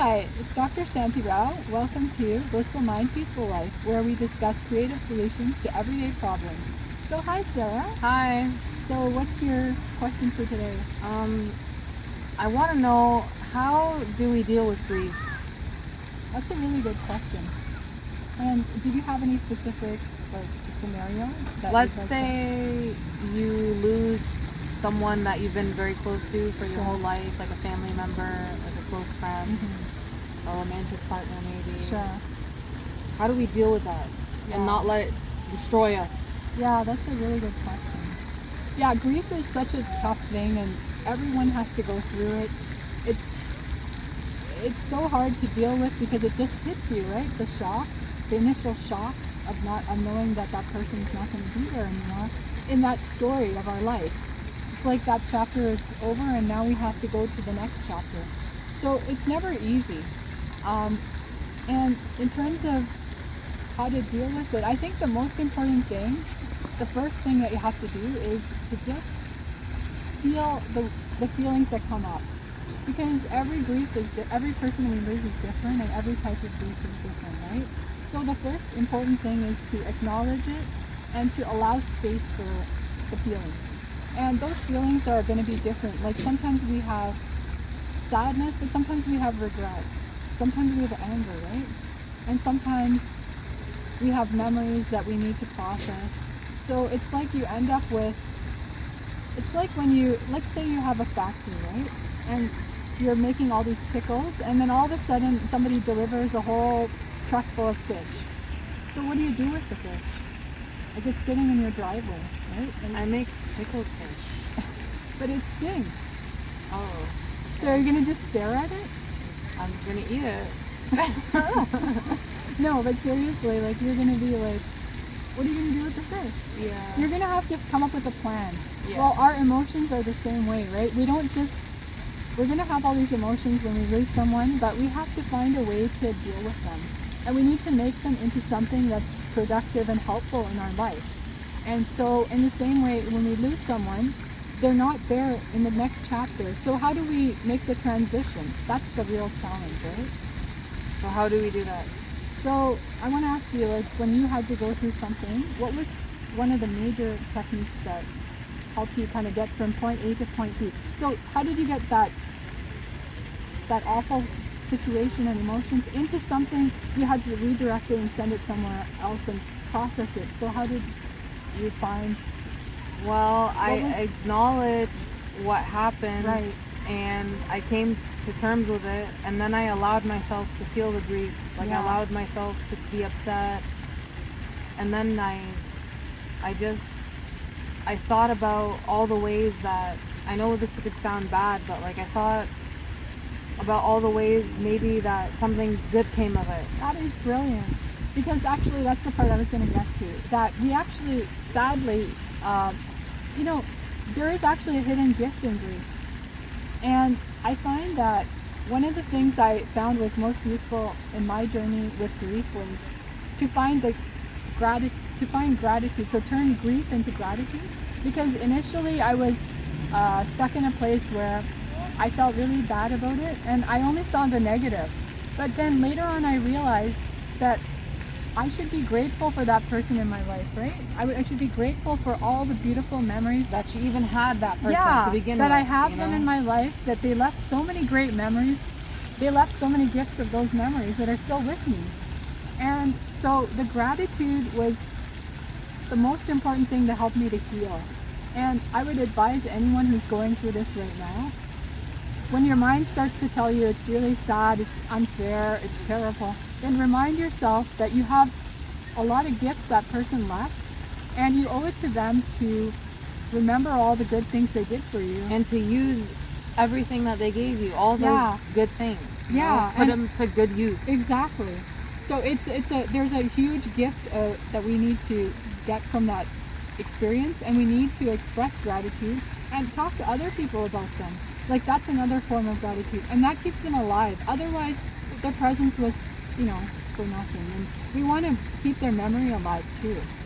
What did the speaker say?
Hi, it's Dr. Shanti Rao. Welcome to Blissful Mind, Peaceful Life, where we discuss creative solutions to everyday problems. So hi, Sarah. Hi. So what's your question for today? I want to know, how do we deal with grief? That's a really good question. And did you have any specific scenario? Let's say you lose someone that you've been very close to for your whole life, like a family member, like a close friend, a romantic partner maybe. Sure. How do we deal with that and not let it destroy us? Yeah, that's a really good question. Yeah, grief is such a tough thing, and everyone has to go through it. It's so hard to deal with because it just hits you, right? The initial shock of knowing that person's not going to be there anymore in that story of our life. It's like that chapter is over and now we have to go to the next chapter. So it's never easy. And in terms of how to deal with it, I think the most important thing, the first thing that you have to do is to just feel the feelings that come up. Because every person we lose is different, and every type of grief is different, right? So the first important thing is to acknowledge it and to allow space for the feelings. And those feelings are going to be different. Like sometimes we have sadness, but sometimes we have regret. Sometimes we have anger, right? And sometimes we have memories that we need to process. So it's like you end up with, it's like when let's say you have a factory, right? And you're making all these pickles, and then all of a sudden somebody delivers a whole truck full of fish. So what do you do with the fish? Like it's sitting in your driveway, right? And I make pickled fish. but it stinks. Oh. So are you going to just stare at it? I'm going to eat it. No, but seriously, like you're going to be like, what are you going to do with the fish? Yeah. You're going to have to come up with a plan. Yeah. Well, our emotions are the same way, right? We're going to have all these emotions when we lose someone, but we have to find a way to deal with them. And we need to make them into something that's productive and helpful in our life. And so in the same way, when we lose someone, they're not there in the next chapter. So how do we make the transition? That's the real challenge, right? So how do we do that? So I want to ask you, like when you had to go through something, what was one of the major techniques that helped you kind of get from point A to point B? So how did you get that awful situation and emotions into something you had to redirect it and send it somewhere else and process it? So how did you find? Well, I acknowledged what happened, Right. and I came to terms with it, and then I allowed myself to feel the grief. Like I allowed myself to be upset, and then I thought about all the ways that, I know this could sound bad, but like I thought about all the ways maybe that something good came of it. That is brilliant, because actually that's the part I was going to get to. That we actually, sadly, there is actually a hidden gift in grief. And I find that one of the things I found was most useful in my journey with grief was to find gratitude. So turn grief into gratitude. Because initially I was stuck in a place where I felt really bad about it, and I only saw the negative. But then later on I realized that I should be grateful for that person in my life, right? I should be grateful for all the beautiful memories That you even had that person to begin with. that I have them in my life, that they left so many great memories. They left so many gifts of those memories that are still with me. And so the gratitude was the most important thing to help me to heal. And I would advise anyone who's going through this right now, when your mind starts to tell you it's really sad, it's unfair, it's terrible, then remind yourself that you have a lot of gifts that person left, and you owe it to them to remember all the good things they did for you. And to use everything that they gave you, all those good things. Put them to good use. Exactly. So there's a huge gift that we need to get from that experience, and we need to express gratitude and talk to other people about them. Like that's another form of gratitude, and that keeps them alive. Otherwise, their presence was, for nothing. And we want to keep their memory alive too.